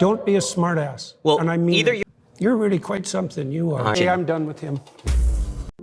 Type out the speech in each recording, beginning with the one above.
Don't be a smartass. Well, and I mean, either you're really quite something. You are. Hey, I'm done with him.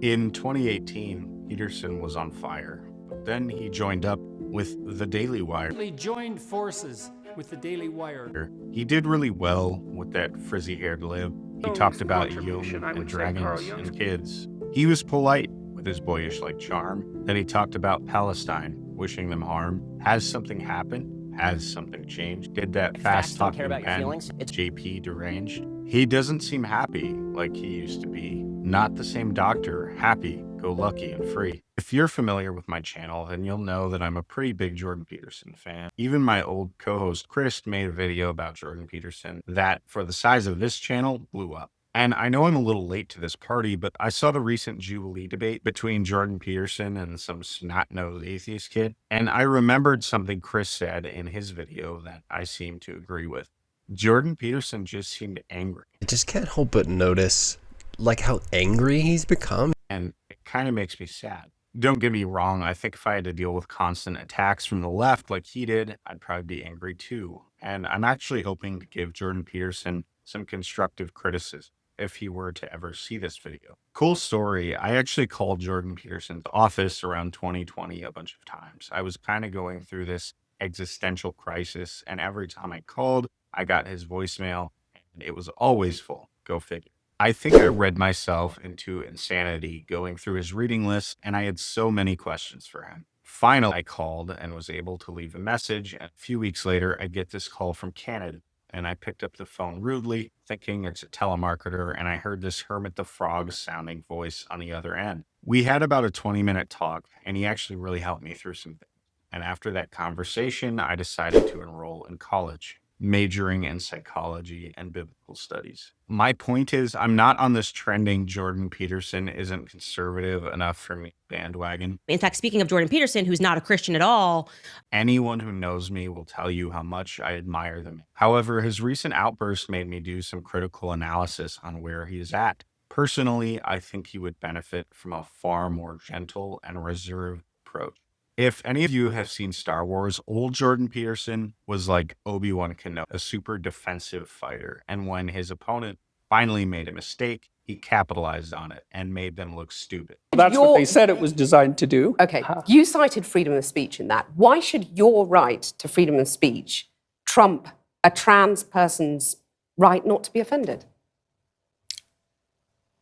In 2018, Peterson was on fire, but then he joined up with the Daily Wire. He joined forces with the Daily Wire. He did really well with that frizzy-haired lib. He talked about Jung and dragons and kids. He was polite with his boyish-like charm. Then he talked about Palestine, wishing them harm. Has something happened? Has something changed? Did that fast-talking man, JP deranged? He doesn't seem happy like he used to be. Not the same doctor, happy, go lucky, and free. If you're familiar with my channel, then you'll know that I'm a pretty big Jordan Peterson fan. Even my old co-host Chris made a video about Jordan Peterson that, for the size of this channel, blew up. And I know I'm a little late to this party, but I saw the recent Jubilee debate between Jordan Peterson and some snot-nosed atheist kid, and I remembered something Chris said in his video that I seem to agree with. Jordan Peterson just seemed angry. I just can't help but notice, like, how angry he's become. And it kind of makes me sad. Don't get me wrong, I think if I had to deal with constant attacks from the left like he did, I'd probably be angry too. And I'm actually hoping to give Jordan Peterson some constructive criticism if he were to ever see this video. Cool story, I actually called Jordan Peterson's office around 2020 a bunch of times. I was kind of going through this existential crisis, and every time I called, I got his voicemail, and it was always full. Go figure. I think I read myself into insanity going through his reading list, and I had so many questions for him. Finally, I called and was able to leave a message, and a few weeks later, I get this call from Canada. And I picked up the phone rudely, thinking it's a telemarketer, and I heard this Hermit the Frog sounding voice on the other end. We had about a 20-minute talk, and he actually really helped me through some things. And after that conversation, I decided to enroll in college, majoring in psychology and biblical studies. My point is, I'm not on this trending Jordan Peterson isn't conservative enough for me bandwagon. In fact, speaking of Jordan Peterson, who's not a Christian at all, anyone who knows me will tell you how much I admire them. However, his recent outburst made me do some critical analysis on where he is at. Personally, I think he would benefit from a far more gentle and reserved approach. If any of you have seen Star Wars, old Jordan Peterson was like Obi-Wan Kenobi, a super defensive fighter. And when his opponent finally made a mistake, he capitalized on it and made them look stupid. That's what they said it was designed to do. Okay, you cited freedom of speech in that. Why should your right to freedom of speech trump a trans person's right not to be offended?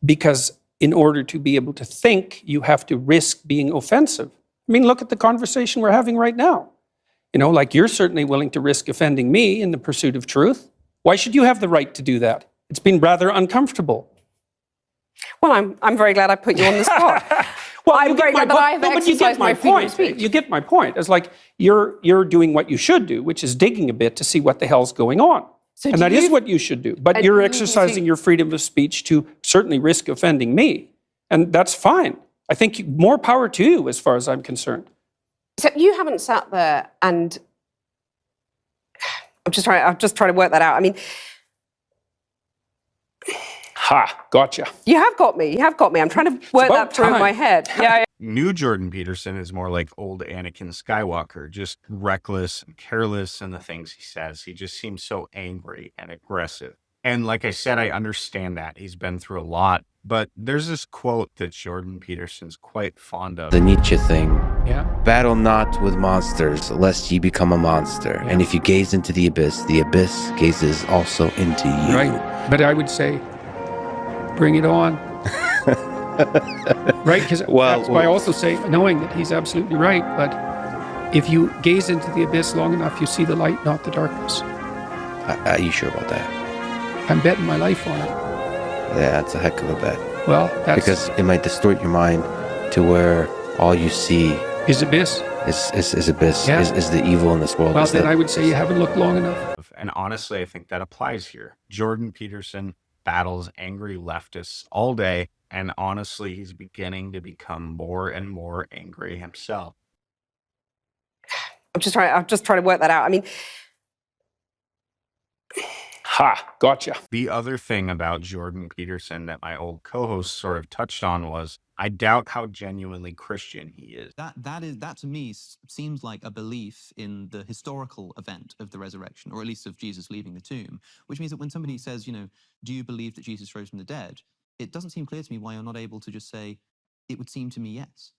Because in order to be able to think, you have to risk being offensive. I mean, look at the conversation we're having right now. You know, like, you're certainly willing to risk offending me in the pursuit of truth. Why should you have the right to do that? It's been rather uncomfortable. Well, I'm very glad I put you on the spot. Well, I'm very glad that I've exercised my freedom of speech. You get my point. It's like you're doing what you should do, which is digging a bit to see what the hell's going on. So and that is what you should do. But you're exercising your freedom of speech to certainly risk offending me. And that's fine. I think more power to you as far as I'm concerned. So you haven't sat there and I'm just trying to work that out. I mean, Gotcha. You have got me. I'm trying to work that through in my head. Yeah. New Jordan Peterson is more like old Anakin Skywalker, just reckless and careless in the things he says. He just seems so angry and aggressive. And like I said, I understand that. He's been through a lot. But there's this quote that Jordan Peterson's quite fond of. The Nietzsche thing. Yeah. Battle not with monsters, lest ye become a monster. Yeah. And if you gaze into the abyss gazes also into you. Right. But I would say, bring it on. Right? Because that's why I also say, knowing that he's absolutely right, but if you gaze into the abyss long enough, you see the light, not the darkness. Are you sure about that? I'm betting my life on it. Yeah, that's a heck of a bet. Well, that's... Because it might distort your mind to where all you see is abyss. Is abyss, yeah. is the evil in this world. Well, then I would say you haven't looked long enough. And honestly, I think that applies here. Jordan Peterson battles angry leftists all day, and honestly, he's beginning to become more and more angry himself. I'm just trying to work that out. I mean... Gotcha. The other thing about Jordan Peterson that my old co-host sort of touched on was I doubt how genuinely Christian he is. That to me seems like a belief in the historical event of the resurrection, or at least of Jesus leaving the tomb, which means that when somebody says, do you believe that Jesus rose from the dead? It doesn't seem clear to me why you're not able to just say, it would seem to me yes.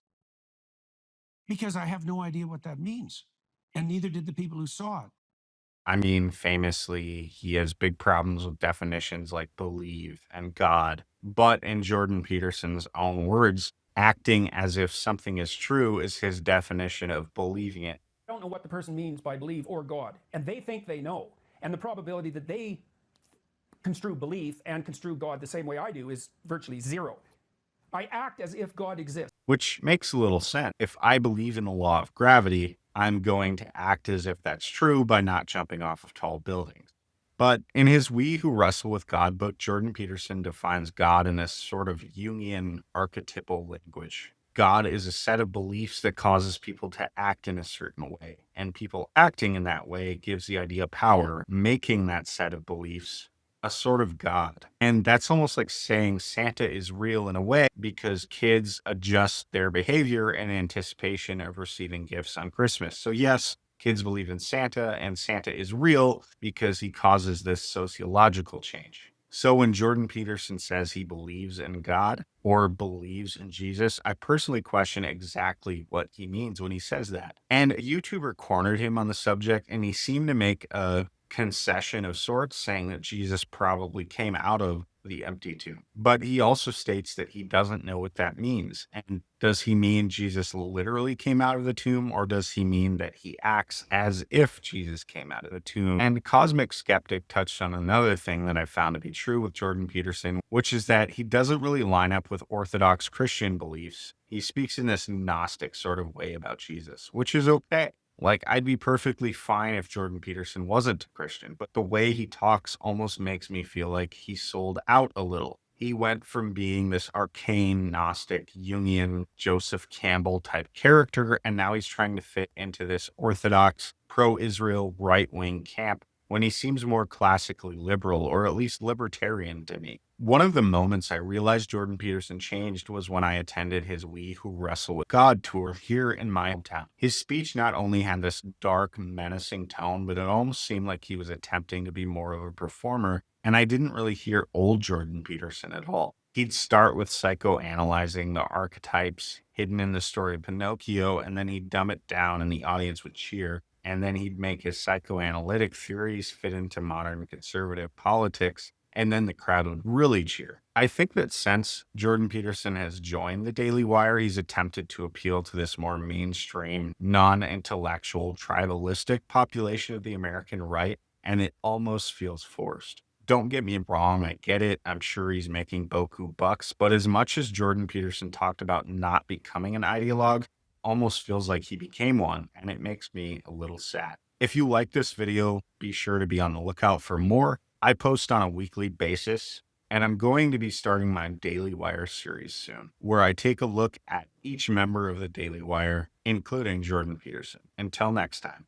Because I have no idea what that means. And neither did the people who saw it. I mean, famously, he has big problems with definitions like believe and God. But in Jordan Peterson's own words, acting as if something is true is his definition of believing it. I don't know what the person means by believe or God, and they think they know. And the probability that they construe belief and construe God the same way I do is virtually zero. I act as if God exists. Which makes a little sense. If I believe in the law of gravity, I'm going to act as if that's true by not jumping off of tall buildings. But in his We Who Wrestle with God book, Jordan Peterson defines God in this sort of Jungian archetypal language. God is a set of beliefs that causes people to act in a certain way, and people acting in that way gives the idea power, making that set of beliefs a sort of God. And that's almost like saying Santa is real in a way because kids adjust their behavior in anticipation of receiving gifts on Christmas. So yes, kids believe in Santa, and Santa is real because he causes this sociological change. So when Jordan Peterson says he believes in God or believes in Jesus, I personally question exactly what he means when he says that. And a YouTuber cornered him on the subject, and he seemed to make a concession of sorts, saying that Jesus probably came out of the empty tomb. But he also states that he doesn't know what that means. And does he mean Jesus literally came out of the tomb, or does he mean that he acts as if Jesus came out of the tomb? And Cosmic Skeptic touched on another thing that I found to be true with Jordan Peterson, which is that he doesn't really line up with Orthodox Christian beliefs. He speaks in this Gnostic sort of way about Jesus, which is okay. Like, I'd be perfectly fine if Jordan Peterson wasn't a Christian, but the way he talks almost makes me feel like he sold out a little. He went from being this arcane, Gnostic, Jungian, Joseph Campbell type character, and now he's trying to fit into this Orthodox, pro-Israel, right-wing camp when he seems more classically liberal, or at least libertarian to me. One of the moments I realized Jordan Peterson changed was when I attended his We Who Wrestle with God tour here in my hometown. His speech not only had this dark, menacing tone, but it almost seemed like he was attempting to be more of a performer, and I didn't really hear old Jordan Peterson at all. He'd start with psychoanalyzing the archetypes hidden in the story of Pinocchio, and then he'd dumb it down and the audience would cheer. And then he'd make his psychoanalytic theories fit into modern conservative politics, and then the crowd would really cheer. I think that since Jordan Peterson has joined the Daily Wire, he's attempted to appeal to this more mainstream, non-intellectual, tribalistic population of the American right, and it almost feels forced. Don't get me wrong, I get it. I'm sure he's making boku bucks, but as much as Jordan Peterson talked about not becoming an ideologue, almost feels like he became one, and it makes me a little sad. If you like this video, be sure to be on the lookout for more. I post on a weekly basis, and I'm going to be starting my Daily Wire series soon, where I take a look at each member of the Daily Wire, including Jordan Peterson. Until next time.